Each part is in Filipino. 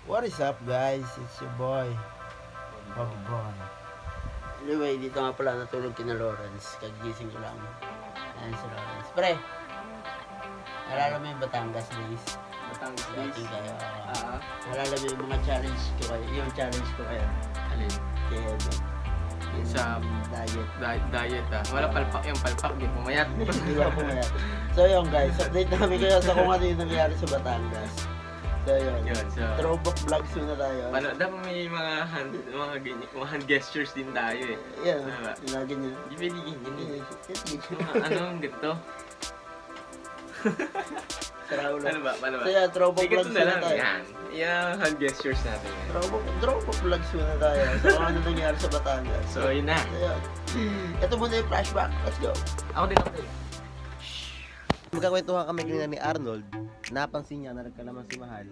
What is up guys? It's your boy Bobby Bon. Anyway, dito nga pala natulog kina Lawrence. Kagising ko lang. Ayan si Lawrence. Pre, alala mo yung Batangas days? Batangas days? Kayo. Alala mo yung mga challenge ko kayo? Yung challenge ko kayo? Alin? Kaya sa diet Wala palpak yung palpak, di pumayat. Hindi ako pumayat. So yun guys, update namin kayo sa kung ano yung nangyari sa Batangas. So yun, so, throwback vlogs muna tayo. Dapat may mga hand gestures din tayo eh. Yan, ganyan. Di pwede ganyan. Ano ang ganito? Saraulo. Ano ba? So yan, throwback vlogs muna tayo. Yan, hand gestures natin. Throwback vlogs muna tayo. So kung ano nangyari sa Batangas. So yun na. So yun. Ito muna yung flashback. Let's go. Ako din. Magkakwentuhan kami kanina ni Arnold. Napansin niya na nagkalaman si Mahal.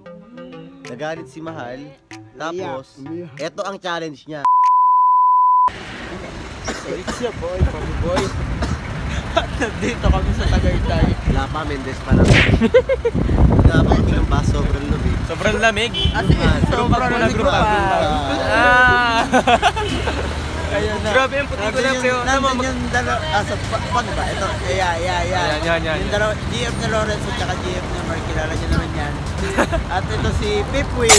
Nagalit si Mahal. Tapos, eto ang challenge niya. It's your boy, Bobby Boy. At nandito kami sa Tagaytay. Wala pa, Mendes pa lang. Napakit ng bus, sobrang lamig. Sobrang lamig? Sobrang lamig pa. Kaya na. Grabe yung puti ko na pero nandun yung dalawa, paano ba? Ito, yan. Yung dalawa, GF na Lawrence at saka GF na Mark, kilala nyo naman yan. At ito si Pipwil.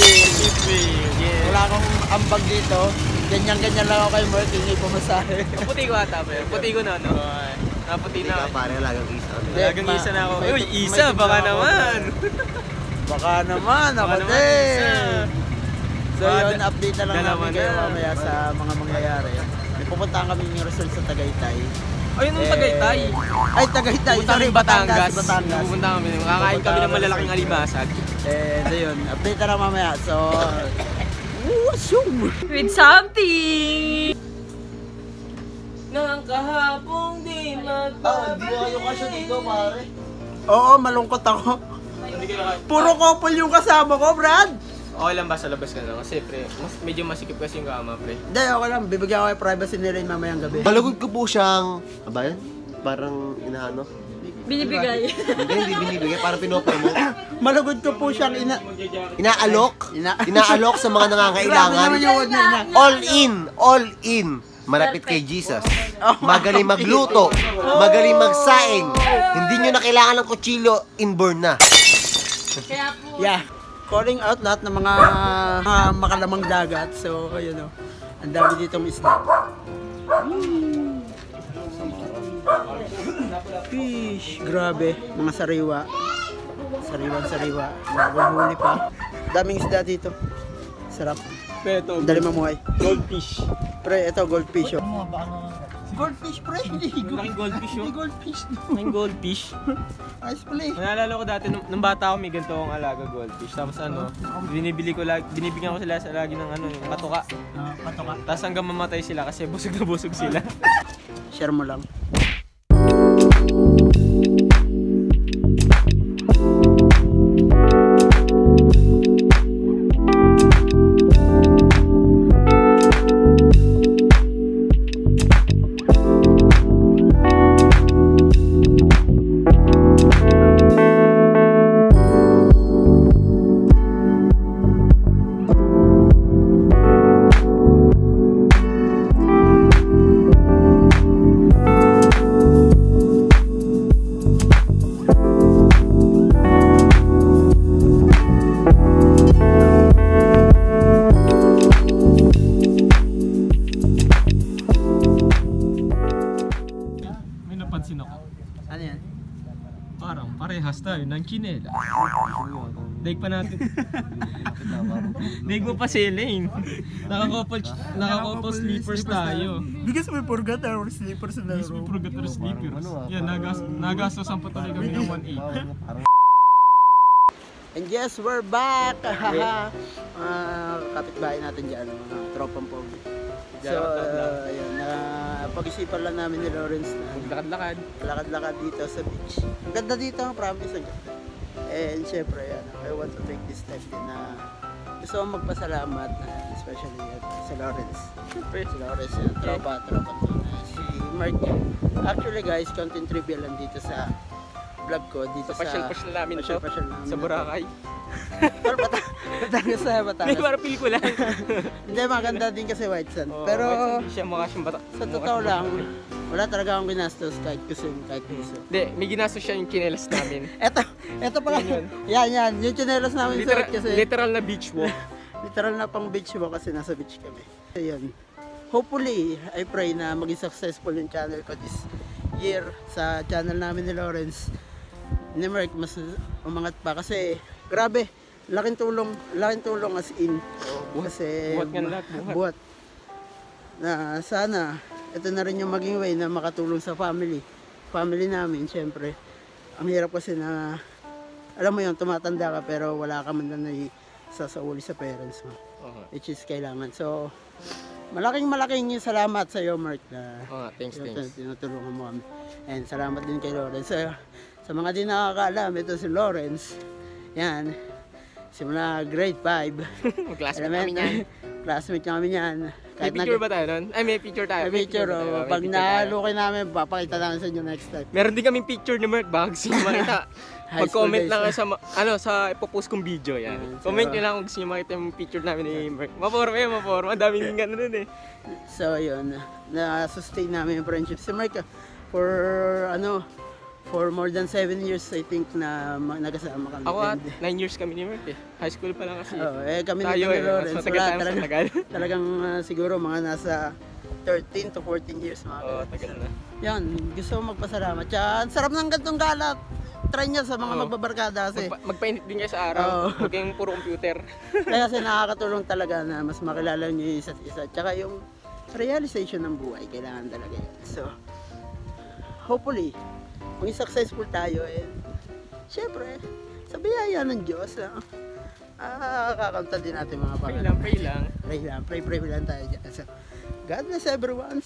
Wala akong ambag dito. Ganyan-ganyan lang ako kay Mark, hindi pumasahe. Puti ko ata ba yun? Puti ko na, no? Naputi na. Ikaw pare, lagang isa. Lagang isa na ako. Uy, isa, baka naman. Baka naman, ako din. So yun, update na lang namin kayo mamaya sa mga mangyayari. May pupuntahan kami yung resort sa Tagaytay. Ayun yung Tagaytay. Ay, Tagaytay. Sorry, Batangas. Batangas. Pupunta kami. Makakain kami ng malalaking alibasag. So yun, update na lang mamaya. So, wasum! With something! Nang kahapong di Hindi kayo kasi dito, pare. Oo, malungkot ako. Puro couple yung kasama ko, Brad. Okay lang ba sa labas ka na? Kasi pre, medyo masikip kasi yung kama, pre. Hindi, okay lang. Bibigyan ko yung privacy nila yung mamayang gabi. Malagod ko po siyang, ba yan? Parang inaano? Binibigay. Hindi binibigay, parang pinopromote. Malugod ko po siyang Inaalok sa mga nangangailangan. All in. Malapit kay Jesus. Magaling magluto, magaling magsaing. Hindi nyo na kailangan ng kutsilyo, inborn na. Kaya po, Calling out lahat ng mga makalamang dagat. So, ayun o. Ang dami ditong isda. Fish. Grabe. Mga sariwa. Sariwa. Maguhuli pa. Daming isda dito. Sarap. Pero Dali mamuhay. goldfish. Pre, ito goldfish o. Goldfish, pre. Malaking goldfish yun. Goldfish. Malaking goldfish. Ayos pala eh. Naalala ko dati, nung bata ako may ganito akong alaga goldfish. Tapos binibigyan ko sila sa lagi ng yung patuka. Patoka. Tapos hanggang mamatay sila kasi busog na busog sila. Share mo lang. Napansin ako. Ano yan? Parang parehas tayo ng kinela. Daig pa natin. Daig mo pa si Elaine. Nakakopal sleepers tayo. Because we forgot our slippers in the Yes, we forgot our sleepers. Yan, nagastos ang patuloy kami ng 1.8. And yes, we're back! Kapitbahay natin dyan, mga tropang pogi. So, ayun, pag-isipan lang namin ni Lawrence na lakad-lakad dito sa beach. Ang ganda dito, promise ang ganda. And syempre, I want to take this time din na gusto kong magpasalamat, especially sa Lawrence. Si Lawrence, tropa si Mark. Actually guys, content trivia lang dito sa vlog ko dito sa pasyal namin to sa Boracay. Pero Batangas na, Hindi, Batangas. parang pelikula. Hindi, maganda din kasi white sand. Oo, Pero hindi siya mukha siyang bata. sa totoo lang, wala talaga akong ginastos kahit kusum, kahit puso. Hindi, may ginastos siya yung chinelas namin. Eto pala. Yan. Yung chinelas namin suot kasi. Literal na beach walk. Literal na pang beach walk kasi nasa beach kami. Ayun. Hopefully, I pray na maging successful yung channel ko this year sa channel namin ni Lawrence. Ni Mark, mas umangat pa kasi grabe, laking tulong as in. Kasi buhat nga lahat, buhat. Na sana, ito na rin yung maging way na makatulong sa family namin, syempre. Ang hirap kasi na, alam mo yun, tumatanda ka pero wala ka man na sasauli sa parents mo. Which is kailangan. So, malaking salamat sa iyo, Mark, na thanks. tinutulungan mo kami. And salamat din kay Lawrence. Sa mga di nakakaalam, ito si Lawrence. Yan. Simula grade 5. Classmate kami niyan. Classmate kami niyan. May picture ba tayo nun? Ay, may picture tayo. May picture. Pag nalukay namin, papakita namin sa inyo next time. Meron din kaming picture ni Mark Bags. Yung makita. Mag-comment lang kayo sa ipopost kong video yan. Comment nyo lang kung gusto nyo makita yung picture namin ni Mark. Maporma. Daming gano'n nun eh. So yun, na-sustain namin yung friendship si Mark for more than 7 years I think na nagkasama kami. Ako 9 years kami ni Mark eh. High school pa lang kasi. Kami tayo ni Lawrence. Talagang siguro mga nasa 13 to 14 years mga tagal na. Yan, gusto ko magpasalamat. Yan, sarap ng gantong galat. Try niya sa mga magbabarkada kasi. Magpainit din kayo sa araw. Huwag kayong puro computer. Kasi nakakatulong talaga na mas makilala niyo yung isa't isa. Tsaka yung realization ng buhay, kailangan talaga yun. So, hopefully, maging successful tayo and syempre, sa biyaya ng Diyos, kakanta din natin mga pangalan. Pray lang tayo dyan. So, God bless everyone.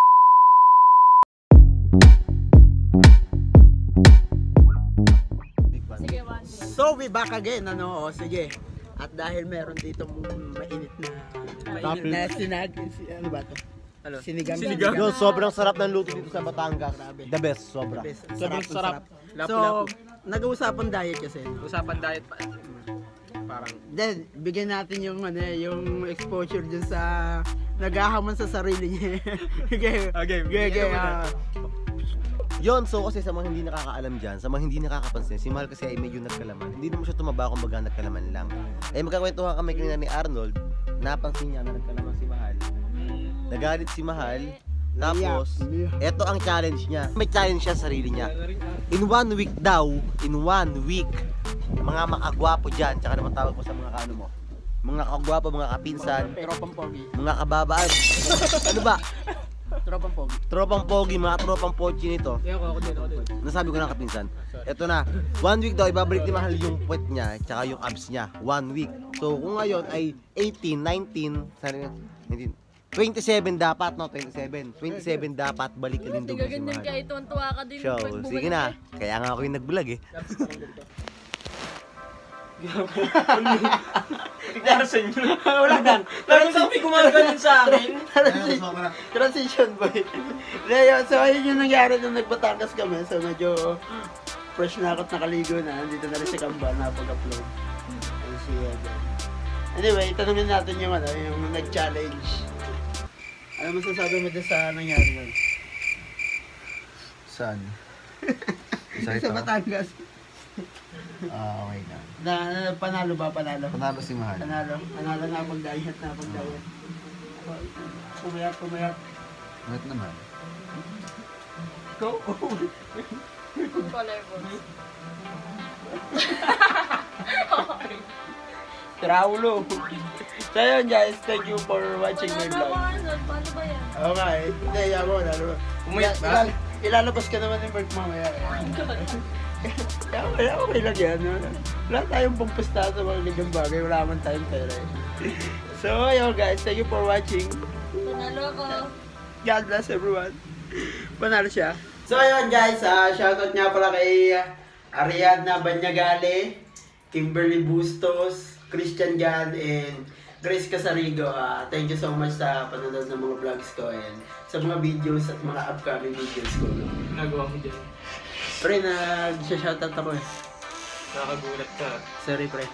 So we back again, sige. At dahil meron dito mainit na sinag, ano ba to? Sinigang. Yo, sobrang sarap ng luto dito sa Batangas. The best, sobra. Sobrang sarap. So, nag-uusapan diet kasi. Usapan diet pa. Parang then bigyan natin yung exposure dun sa naghahamon sa sarili niya. Okay. Yon, so kasi sa mga hindi nakakaalam dyan, sa mga hindi nakakapansin, si Mahal kasi ay medyo nagkalaman. Hindi naman siya tumaba kung baga nagkalaman lang. Magkakwentuhan kami kanina ni Arnold, napansin niya na nagkalaman si Mahal. Nagalit si Mahal, tapos, eto ang challenge niya. May challenge siya sa sarili niya. In 1 week daw, mga makagwapo dyan, tsaka naman tawag mo sa mga kano mo. Mga kagwapo, mga kapinsan, Tropang pogi. mga kababaan. Ano ba? Tropang pogi, mga tropang pochi nito. ako din. Nasabi ko na kapinsan. Ito na, 1 week daw, ibabalik ni Mahal yung puwet niya, tsaka yung abs niya. 1 week. So, kung ngayon ay 18, 19, 27 dapat, no? 27 dapat, balik ka din doon si Ganyan Mahal. kayo, tuwan-tuwa ka din. So, sige na. Kaya nga ako yung nag-vlog eh. Tignan sa inyo. Wala lang. Lalo sa may gumagaling sa akin. Transition boy. So ayun yung nangyari nung nagbatangas kami. So medyo fresh na ako at nakaligo na. Dito na rin si Kamba na pag-upload. Anyway, tanungin natin yung nag-challenge. Ano masasabi mo dyan sa nangyari nun? Saan? Sa Batangas. Okay na. Panalo ba? Panalo si Mahal. Panalo na pag-diet Pumayak. Ngat naman. Go! Color box. Traulo! So yun guys, thank you for watching my vlog. Paano ba yan? Okay, hindi ako lalo. Pumayat ba? Ilalabas ka naman ng Mark mamaya. Okay lang yan. Wala tayong pagpusta sa mga ligang bagay. Wala man tayong pera eh. So ayun guys, thank you for watching. Panalo ko. God bless everyone. Panalo siya. So ayun guys, shoutout nga pala kay Ariadna Banyagale, Kimberly Bustos, Christian Gad, and Grace Casarigo. Thank you so much sa panonood ng mga vlogs ko and sa mga videos at mga upcoming videos ko. Nagawa mo dyan. Pre, nag-shoutout ako eh. Nakagulat ka. Sorry pre.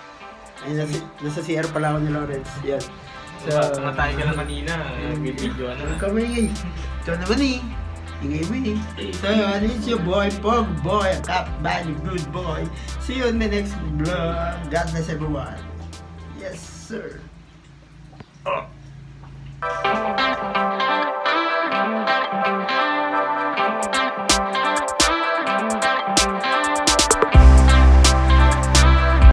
Nasa CR pala ako ni Lawrence. Yan. So, Matay ka na kanina. Video ano. Kami. Ito naman eh. Ingay mo eh. So, it's your boy, Pog Boy, a Cap Bad Good Boy. See you in the next vlog. God bless everyone. Yes, sir.